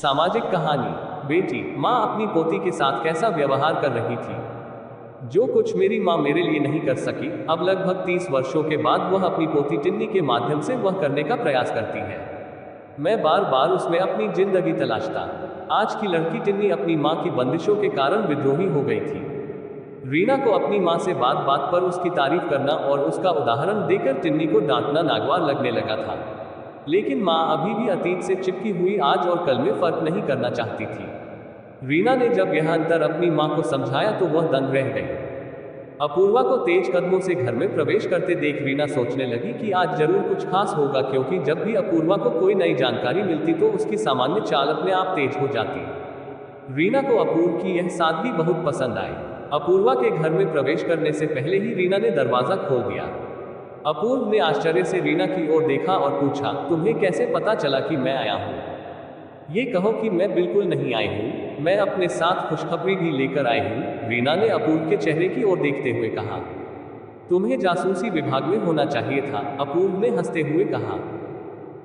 सामाजिक कहानी। बेटी, माँ अपनी पोती के साथ कैसा व्यवहार कर रही थी। जो कुछ मेरी माँ मेरे लिए नहीं कर सकी, अब लगभग 30 वर्षों के बाद वह अपनी पोती टिन्नी के माध्यम से वह करने का प्रयास करती है। मैं बार बार उसमें अपनी जिंदगी तलाशता। आज की लड़की टिन्नी अपनी माँ की बंदिशों के कारण विद्रोही हो गई थी। रीना को अपनी माँ से बात बात पर उसकी तारीफ करना और उसका उदाहरण देकर टिन्नी को डांटना नागवार लगने लगा था। लेकिन माँ अभी भी अतीत से चिपकी हुई आज और कल में फर्क नहीं करना चाहती थी। रीना ने जब यह अंतर अपनी माँ को समझाया तो वह दंग रह गई। अपूर्वा को तेज कदमों से घर में प्रवेश करते देख रीना सोचने लगी कि आज जरूर कुछ खास होगा, क्योंकि जब भी अपूर्वा को कोई नई जानकारी मिलती तो उसकी सामान्य चाल अपने आप तेज हो जाती। रीना को अपूर्व की यह सादगी बहुत पसंद आई। अपूर्वा के घर में प्रवेश करने से पहले ही रीना ने दरवाजा खोल दिया। अपूर्व ने आश्चर्य से रीना की ओर देखा और पूछा, तुम्हें कैसे पता चला कि मैं आया हूँ? ये कहो कि मैं बिल्कुल नहीं आई हूँ, मैं अपने साथ खुशखबरी भी लेकर आई हूँ, रीना ने अपूर्व के चेहरे की ओर देखते हुए कहा। तुम्हें जासूसी विभाग में होना चाहिए था, अपूर्व ने हंसते हुए कहा।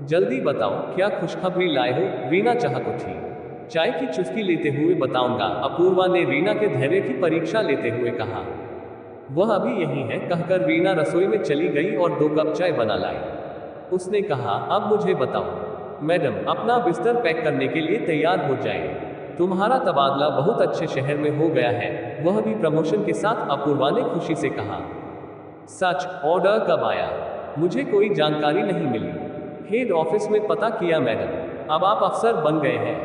जल्दी बताओ, क्या खुशखबरी लाए हो? रीना चाहत उठी। चाय की चुस्की लेते हुए बताऊंगा, अपूर्वा ने रीना के धैर्य की परीक्षा लेते हुए कहा। वह अभी यही है, कहकर रीना रसोई में चली गई और 2 कप चाय बना लाई। उसने कहा, अब मुझे बताओ। मैडम, अपना बिस्तर पैक करने के लिए तैयार हो जाए। तुम्हारा तबादला बहुत अच्छे शहर में हो गया है, वह भी प्रमोशन के साथ, अपूर्वा ने खुशी से कहा। सच? ऑर्डर कब आया? मुझे कोई जानकारी नहीं मिली। हेड ऑफिस में पता किया मैडम, अब आप अफसर बन गए हैं।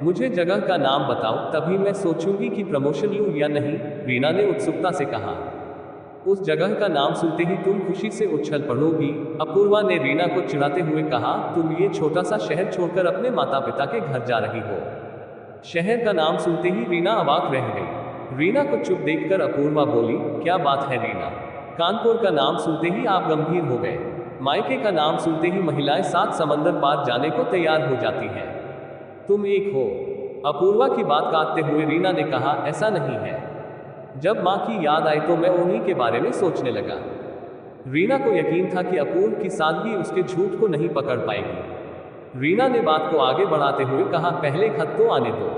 मुझे जगह का नाम बताओ, तभी मैं सोचूंगी कि प्रमोशन लूं या नहीं, रीना ने उत्सुकता से कहा। उस जगह का नाम सुनते ही तुम खुशी से उछल पड़ोगी, अपूर्वा ने रीना को चिढ़ाते हुए कहा। तुम ये छोटा सा शहर छोड़कर अपने माता पिता के घर जा रही हो। शहर का नाम सुनते ही रीना अवाक रह गई। रीना को चुप देखकर अपूर्वा बोली, क्या बात है रीना? कानपुर का नाम सुनते ही आप गंभीर हो गए। मायके का नाम सुनते ही महिलाएं 7 समंदर पार जाने को तैयार हो जाती हैं। तुम एक हो। अपूर्वा की बात काटते हुए रीना ने कहा, ऐसा नहीं है। जब माँ की याद आई तो मैं उन्हीं के बारे में सोचने लगा। रीना को यकीन था कि अपूर्व की सादगी उसके झूठ को नहीं पकड़ पाएगी। रीना ने बात को आगे बढ़ाते हुए कहा, पहले खत तो आने दो,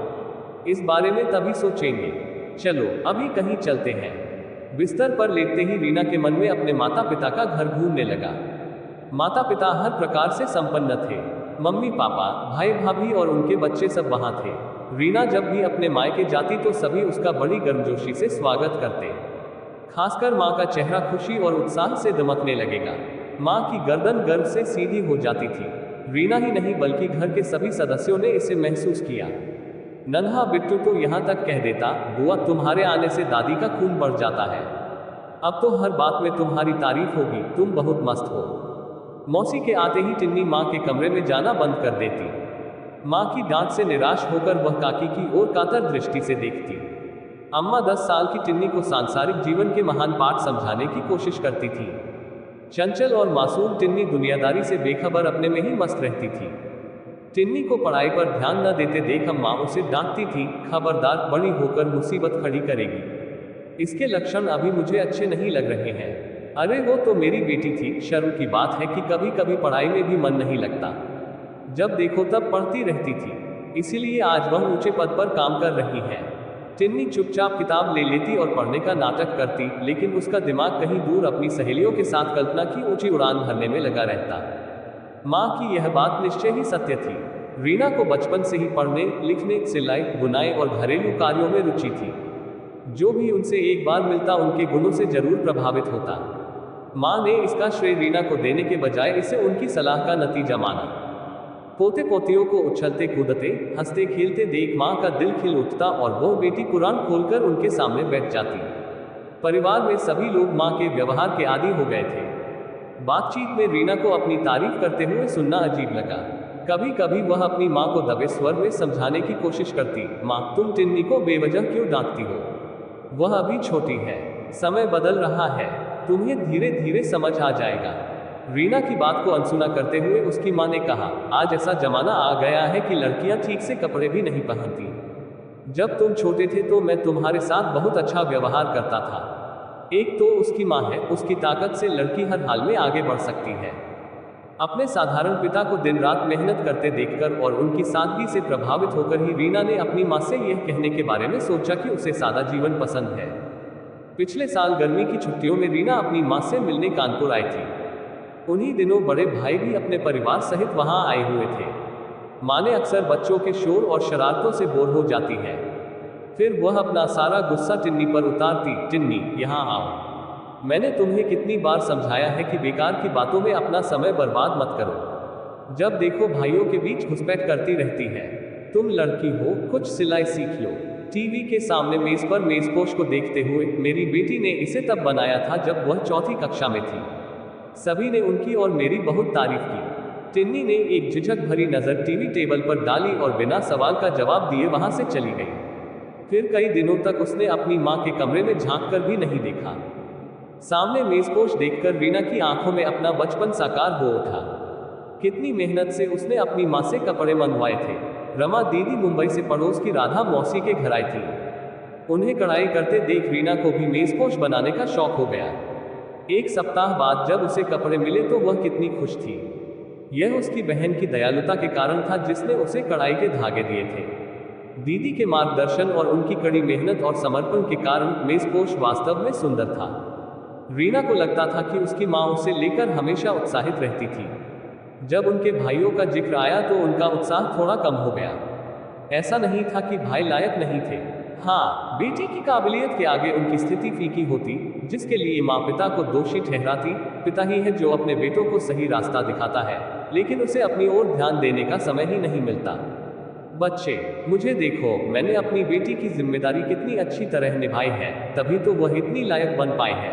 इस बारे में तभी सोचेंगे। चलो अभी कहीं चलते हैं। बिस्तर पर लेटते ही रीना के मन में अपने माता पिता का घर घूमने लगा। माता पिता हर प्रकार से संपन्न थे। मम्मी पापा, भाई भाभी और उनके बच्चे सब वहां थे। रीना जब भी अपने मायके जाती तो सभी उसका बड़ी गर्मजोशी से स्वागत करते। खासकर माँ का चेहरा खुशी और उत्साह से दमकने लगेगा। माँ की गर्दन गर्व से सीधी हो जाती थी। रीना ही नहीं बल्कि घर के सभी सदस्यों ने इसे महसूस किया। नन्हा बिट्टू तो यहाँ तक कह देता, बुआ तुम्हारे आने से दादी का खून बढ़ जाता है। अब तो हर बात में तुम्हारी तारीफ होगी, तुम बहुत मस्त हो। मौसी के आते ही टिन्नी माँ के कमरे में जाना बंद कर देती। माँ की डांट से निराश होकर वह काकी की ओर कातर दृष्टि से देखती। अम्मा 10 साल की टिन्नी को सांसारिक जीवन के महान पाठ समझाने की कोशिश करती थी। चंचल और मासूम टिन्नी दुनियादारी से बेखबर अपने में ही मस्त रहती थी। टिन्नी को पढ़ाई पर ध्यान न देते देख अम्मा उसे डांटती थी, खबरदार, बड़ी होकर मुसीबत खड़ी करेगी। इसके लक्षण अभी मुझे अच्छे नहीं लग रहे हैं। अरे वो तो मेरी बेटी थी, शर्म की बात है कि कभी कभी पढ़ाई में भी मन नहीं लगता। जब देखो तब पढ़ती रहती थी, इसीलिए आज वह ऊंचे पद पर काम कर रही है। टिन्नी चुपचाप किताब ले लेती और पढ़ने का नाटक करती, लेकिन उसका दिमाग कहीं दूर अपनी सहेलियों के साथ कल्पना की ऊंची उड़ान भरने में लगा रहता। माँ की यह बात निश्चय ही सत्य थी। रीना को बचपन से ही पढ़ने, लिखने, सिलाई, बुनाई और घरेलू कार्यों में रुचि थी। जो भी उनसे एक बार मिलता उनके गुणों से जरूर प्रभावित होता। माँ ने इसका श्रेय रीना को देने के बजाय इसे उनकी सलाह का नतीजा माना। पोते पोतियों को उछलते कूदते, हंसते खेलते देख माँ का दिल खिल उठता और वह बेटी कुरान खोलकर उनके सामने बैठ जाती। परिवार में सभी लोग माँ के व्यवहार के आदी हो गए थे। बातचीत में रीना को अपनी तारीफ करते हुए सुनना अजीब लगा। कभी कभी वह अपनी माँ को दबे स्वर में समझाने की कोशिश करती, माँ तुम टिन्नी को बेवजह क्यों डांटती हो? वह अभी छोटी है, समय बदल रहा है, तुम्हें धीरे धीरे समझ आ जाएगा। रीना की बात को अनसुना करते हुए उसकी माँ ने कहा, आज ऐसा जमाना आ गया है कि लड़कियां ठीक से कपड़े भी नहीं पहनती। जब तुम छोटे थे तो मैं तुम्हारे साथ बहुत अच्छा व्यवहार करता था। एक तो उसकी माँ है, उसकी ताकत से लड़की हर हाल में आगे बढ़ सकती है। अपने साधारण पिता को दिन रात मेहनत करते देखकर और उनकी सादगी से प्रभावित होकर ही रीना ने अपनी माँ से यह कहने के बारे में सोचा कि उसे सादा जीवन पसंद है। पिछले साल गर्मी की छुट्टियों में रीना अपनी माँ से मिलने कानपुर आई थी। उन्हीं दिनों बड़े भाई भी अपने परिवार सहित वहां आए हुए थे। माँ ने अक्सर बच्चों के शोर और शरारतों से बोर हो जाती है। फिर वह अपना सारा गुस्सा टिन्नी पर उतारती। टिन्नी, यहाँ आओ। मैंने तुम्हें कितनी बार समझाया है कि बेकार की बातों में अपना समय बर्बाद मत करो। जब देखो भाइयों के बीच घुसपैठ करती रहती है। तुम लड़की हो, कुछ सिलाई सीख लो। टीवी के सामने मेज पर मेजपोश को देखते हुए, मेरी बेटी ने इसे तब बनाया था जब वह चौथी कक्षा में थी। सभी ने उनकी और मेरी बहुत तारीफ की। टिन्नी ने एक झिझक भरी नजर टीवी टेबल पर डाली और बिना सवाल का जवाब दिए वहां से चली गई। फिर कई दिनों तक उसने अपनी माँ के कमरे में झांक कर भी नहीं देखा। सामने मेजपोश देखकर रीना की आंखों में अपना बचपन साकार हो उठा। कितनी मेहनत से उसने अपनी माँ से कपड़े मंगवाए थे। रमा दीदी मुंबई से पड़ोस की राधा मौसी के घर आई थी। उन्हें कढ़ाई करते देख रीना को भी मेजपोश बनाने का शौक हो गया। एक सप्ताह बाद जब उसे कपड़े मिले तो वह कितनी खुश थी। यह उसकी बहन की दयालुता के कारण था जिसने उसे कढ़ाई के धागे दिए थे। दीदी के मार्गदर्शन और उनकी कड़ी मेहनत और समर्पण के कारण मेजपोश वास्तव में सुंदर था। रीना को लगता था कि उसकी माँ उसे लेकर हमेशा उत्साहित रहती थी। जब उनके भाइयों का जिक्र आया तो उनका उत्साह थोड़ा कम हो गया। ऐसा नहीं था कि भाई लायक नहीं थे। हाँ, बेटी की काबिलियत के आगे उनकी स्थिति फीकी होती, जिसके लिए माँ पिता को दोषी ठहराती। पिता ही है जो अपने बेटों को सही रास्ता दिखाता है, लेकिन उसे अपनी ओर ध्यान देने का समय ही नहीं मिलता। बच्चे, मुझे देखो, मैंने अपनी बेटी की जिम्मेदारी कितनी अच्छी तरह निभाई है, तभी तो वह इतनी लायक बन पाई है।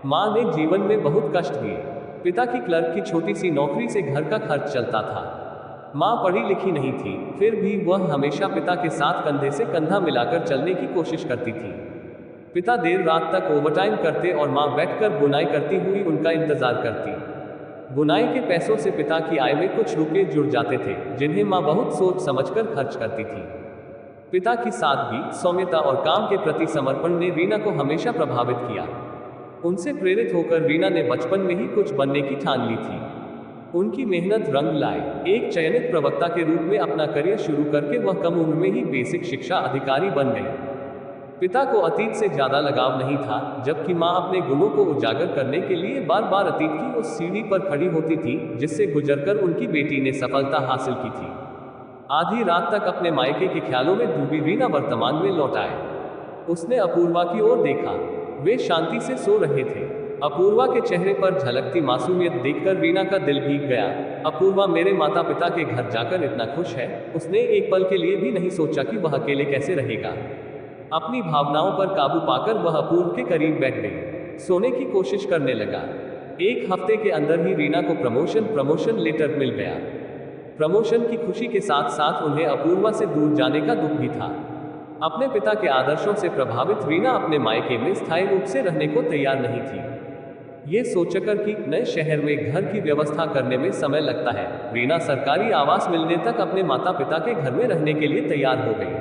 माँ ने जीवन में बहुत कष्ट दिए। पिता की क्लर्क की छोटी सी नौकरी से घर का खर्च चलता था। माँ पढ़ी लिखी नहीं थी, फिर भी वह हमेशा पिता के साथ कंधे से कंधा मिलाकर चलने की कोशिश करती थी। पिता देर रात तक ओवरटाइम करते और माँ बैठकर बुनाई करती हुई उनका इंतजार करती। बुनाई के पैसों से पिता की आय में कुछ रुपए जुड़ जाते थे, जिन्हें माँ बहुत सोच समझकर खर्च करती थी। पिता की सादगी, सौम्यता और काम के प्रति समर्पण ने रीना को हमेशा प्रभावित किया। उनसे प्रेरित होकर रीना ने बचपन में ही कुछ बनने की ठान ली थी। उनकी मेहनत रंग लाए। एक चयनित प्रवक्ता के रूप में अपना करियर शुरू करके वह कम उम्र में ही बेसिक शिक्षा अधिकारी बन गई। पिता को अतीत से ज्यादा लगाव नहीं था, जबकि माँ अपने गुणों को उजागर करने के लिए बार बार अतीत की उस सीढ़ी पर खड़ी होती थी जिससे गुजरकर उनकी बेटी ने सफलता हासिल की थी। आधी रात तक अपने मायके के ख्यालों में डूबी रीना वर्तमान में लौट आए। उसने अपूर्वा की ओर देखा। वे शांति से सो रहे थे। अपूर्वा के चेहरे पर झलकती मासूमियत देखकर रीना का दिल भीग गया। अपूर्वा मेरे माता पिता के घर जाकर इतना खुश है। उसने एक पल के लिए भी नहीं सोचा कि वह अकेले कैसे रहेगा। अपनी भावनाओं पर काबू पाकर वह अपूर्व के करीब बैठ गई। सोने की कोशिश करने लगा। एक हफ्ते के अंदर ही रीना को प्रमोशन लेटर मिल गया। प्रमोशन की खुशी के साथ साथ उन्हें अपूर्वा से दूर जाने का दुख भी था। अपने पिता के आदर्शों से प्रभावित रीना अपने मायके में स्थायी रूप से रहने को तैयार नहीं थी। ये सोचकर कि नए शहर में घर की व्यवस्था करने में समय लगता है, रीना सरकारी आवास मिलने तक अपने माता पिता के घर में रहने के लिए तैयार हो गई।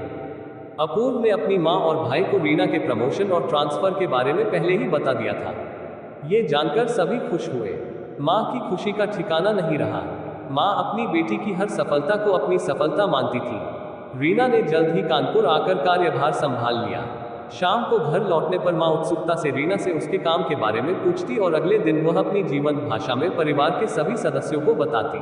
अपूर्व ने अपनी माँ और भाई को रीना के प्रमोशन और ट्रांसफर के बारे में पहले ही बता दिया था। ये जानकर सभी खुश हुए। माँ की खुशी का ठिकाना नहीं रहा। माँ अपनी बेटी की हर सफलता को अपनी सफलता मानती थी। रीना ने जल्द ही कानपुर आकर कार्यभार संभाल लिया। शाम को घर लौटने पर माँ उत्सुकता से रीना से उसके काम के बारे में पूछती और अगले दिन वह अपनी जीवन भाषा में परिवार के सभी सदस्यों को बताती।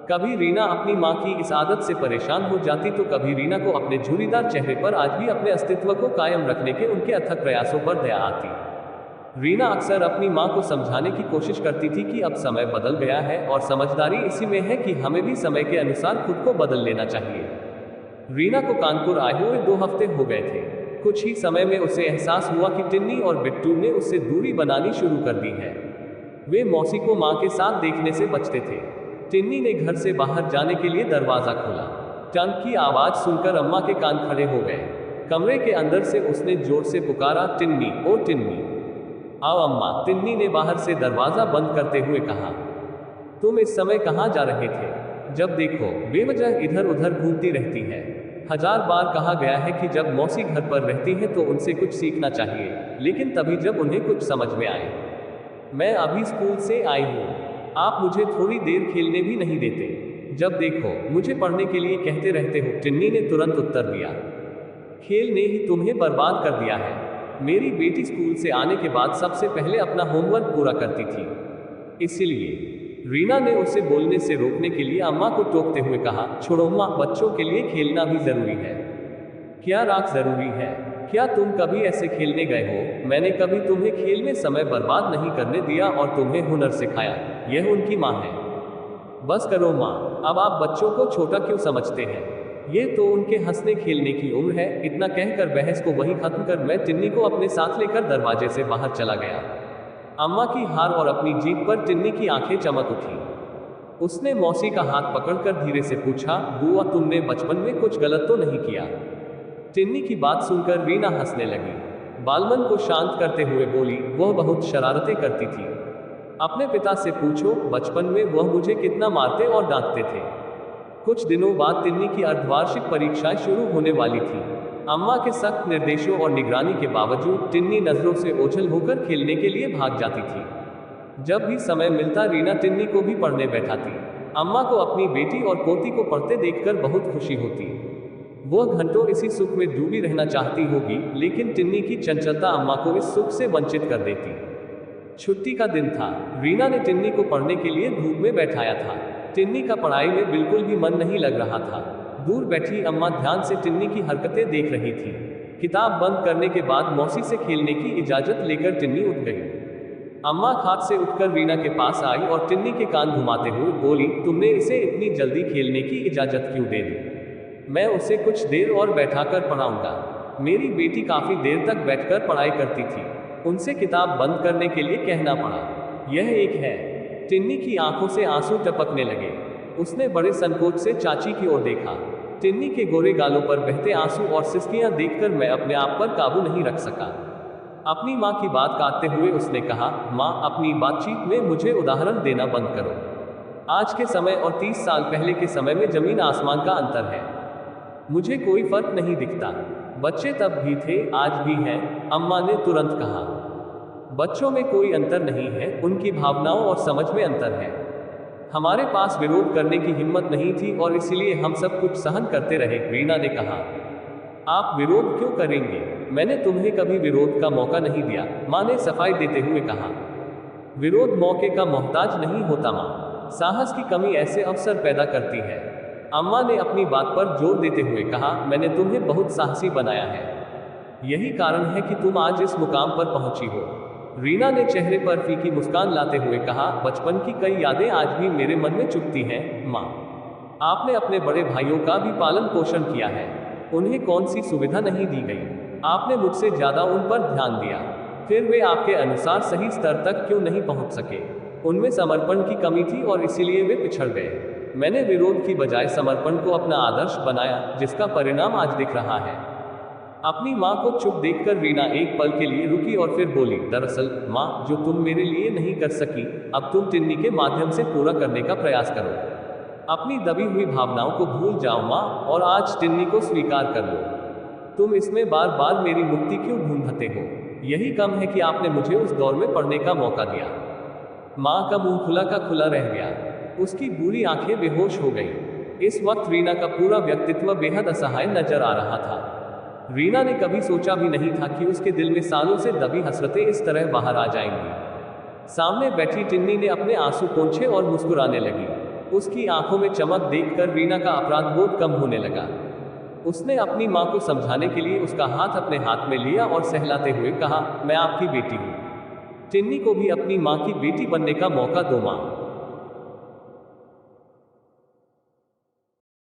कभी रीना अपनी माँ की इस आदत से परेशान हो जाती तो कभी रीना को अपने झुर्रीदार चेहरे पर आज भी अपने अस्तित्व को कायम रखने के उनके अथक प्रयासों पर दया आती। रीना अक्सर अपनी माँ को समझाने की कोशिश करती थी कि अब समय बदल गया है और समझदारी इसी में है कि हमें भी समय के अनुसार खुद को बदल लेना चाहिए। रीना को कानपुर आए हुए 2 हफ्ते हो गए थे। कुछ ही समय में उसे एहसास हुआ कि टिन्नी और बिट्टू ने उससे दूरी बनानी शुरू कर दी है। वे मौसी को माँ के साथ देखने से बचते थे। टिन्नी ने घर से बाहर जाने के लिए दरवाजा खोला। टन की आवाज सुनकर अम्मा के कान खड़े हो गए। कमरे के अंदर से उसने जोर से पुकारा, टिन्नी, ओ टिन्नी, आओ अम्मा। टिन्नी ने बाहर से दरवाजा बंद करते हुए कहा, तुम इस समय कहाँ जा रहे थे? जब देखो बेवजह इधर उधर घूमती रहती है। 1000 बार कहा गया है कि जब मौसी घर पर रहती है तो उनसे कुछ सीखना चाहिए, लेकिन तभी जब उन्हें कुछ समझ में आए। मैं अभी स्कूल से आई हूँ। आप मुझे थोड़ी देर खेलने भी नहीं देते। जब देखो मुझे पढ़ने के लिए कहते रहते हो। टिन्नी ने तुरंत उत्तर दिया, खेल ने ही तुम्हें बर्बाद कर दिया है। मेरी बेटी स्कूल से आने के बाद सबसे पहले अपना होमवर्क पूरा करती थी, इसलिए। रीना ने उसे बोलने से रोकने के लिए अम्मा को टोकते हुए कहा, छोड़ो अम्मा, बच्चों के लिए खेलना भी जरूरी है। क्या राख जरूरी है? क्या तुम कभी ऐसे खेलने गए हो? मैंने कभी तुम्हें खेल में समय बर्बाद नहीं करने दिया और तुम्हें हुनर सिखाया। यह उनकी माँ है। बस करो माँ, अब आप बच्चों को छोटा क्यों समझते हैं? ये तो उनके हंसने खेलने की उम्र है। इतना कहकर बहस को वहीं खत्म कर मैं टिन्नी को अपने साथ लेकर दरवाजे से बाहर चला गया। अम्मा की हार और अपनी जीत पर टिन्नी की आंखें चमक उठी। उसने मौसी का हाथ पकड़कर धीरे से पूछा, बुआ तुमने बचपन में कुछ गलत तो नहीं किया? टिन्नी की बात सुनकर रीना हंसने लगी। बालमन को शांत करते हुए बोली, वह बहुत शरारतें करती थी। अपने पिता से पूछो, बचपन में वह मुझे कितना मारते और डांटते थे। कुछ दिनों बाद टिन्नी की अर्धवार्षिक परीक्षाएं शुरू होने वाली थी। अम्मा के सख्त निर्देशों और निगरानी के बावजूद टिन्नी नजरों से ओझल होकर खेलने के लिए भाग जाती थी। जब भी समय मिलता रीना टिन्नी को भी पढ़ने बैठाती। अम्मा को अपनी बेटी और पोती को पढ़ते देखकर बहुत खुशी होती। वह घंटों इसी सुख में डूबी रहना चाहती होगी, लेकिन टिन्नी की चंचलता अम्मा को इस सुख से वंचित कर देती। छुट्टी का दिन था। रीना ने टिन्नी को पढ़ने के लिए धूप में बैठाया था। टिन्नी का पढ़ाई में बिल्कुल भी मन नहीं लग रहा था। दूर बैठी अम्मा ध्यान से टिन्नी की हरकतें देख रही थी। किताब बंद करने के बाद मौसी से खेलने की इजाजत लेकर टिन्नी उठ गई। अम्मा खाट से उठकर रीना के पास आई और टिन्नी के कान घुमाते हुए बोली, तुमने इसे इतनी जल्दी खेलने की इजाजत क्यों दे दी? मैं उसे कुछ देर और बैठाकर पढ़ाऊंगा। मेरी बेटी काफी देर तक बैठकर पढ़ाई करती थी। उनसे किताब बंद करने के लिए कहना पड़ा। यह एक है। टिन्नी की आंखों से आंसू टपकने लगे। उसने बड़े संकोच से चाची की ओर देखा। टिन्नी के गोरे गालों पर बहते आंसू और सिसकियां देखकर मैं अपने आप पर काबू नहीं रख सका। अपनी माँ की बात काटते हुए उसने कहा, माँ, अपनी बातचीत में मुझे उदाहरण देना बंद करो। आज के समय और 30 साल पहले के समय में जमीन आसमान का अंतर है। मुझे कोई फर्क नहीं दिखता। बच्चे तब भी थे, आज भी हैं, अम्मा ने तुरंत कहा। बच्चों में कोई अंतर नहीं है, उनकी भावनाओं और समझ में अंतर है। हमारे पास विरोध करने की हिम्मत नहीं थी और इसीलिए हम सब कुछ सहन करते रहे, रीना ने कहा। आप विरोध क्यों करेंगे? मैंने तुम्हें कभी विरोध का मौका नहीं दिया, माँ ने सफाई देते हुए कहा। विरोध मौके का मोहताज नहीं होता माँ, साहस की कमी ऐसे अवसर पैदा करती है। अम्मा ने अपनी बात पर जोर देते हुए कहा, मैंने तुम्हें बहुत साहसी बनाया है। यही कारण है कि तुम आज इस मुकाम पर पहुंची हो। रीना ने चेहरे पर फीकी मुस्कान लाते हुए कहा, बचपन की कई यादें आज भी मेरे मन में चुभती हैं माँ। आपने अपने बड़े भाइयों का भी पालन पोषण किया है। उन्हें कौन सी सुविधा नहीं दी गई? आपने मुझसे ज्यादा उन पर ध्यान दिया, फिर वे आपके अनुसार सही स्तर तक क्यों नहीं पहुंच सके? उनमें समर्पण की कमी थी और इसीलिए वे पिछड़ गए। मैंने विरोध की बजाय समर्पण को अपना आदर्श बनाया, जिसका परिणाम आज दिख रहा है। अपनी माँ को चुप देखकर रीना एक पल के लिए रुकी और फिर बोली, दरअसल माँ, जो तुम मेरे लिए नहीं कर सकी, अब तुम टिन्नी के माध्यम से पूरा करने का प्रयास करो। अपनी दबी हुई भावनाओं को भूल जाओ माँ, और आज टिन्नी को स्वीकार कर लो। तुम इसमें बार बार मेरी मुक्ति क्यों ढूंढते हो? यही कम है कि आपने मुझे उस दौर में पढ़ने का मौका दिया। माँ का मुंह खुला का खुला रह गया। उसकी बुरी आंखें बेहोश हो गईं। इस वक्त रीना का पूरा व्यक्तित्व बेहद असहाय नजर आ रहा था। रीना ने कभी सोचा भी नहीं था कि उसके दिल में सालों से दबी हसरतें इस तरह बाहर आ जाएंगी। सामने बैठी टिन्नी ने अपने आंसू पोंछे और मुस्कुराने लगी। उसकी आंखों में चमक देखकर रीना का अपराध बोध कम होने लगा। उसने अपनी माँ को समझाने के लिए उसका हाथ अपने हाथ में लिया और सहलाते हुए कहा, मैं आपकी बेटी हूँ। टिन्नी को भी अपनी माँ की बेटी बनने का मौका दो माँ।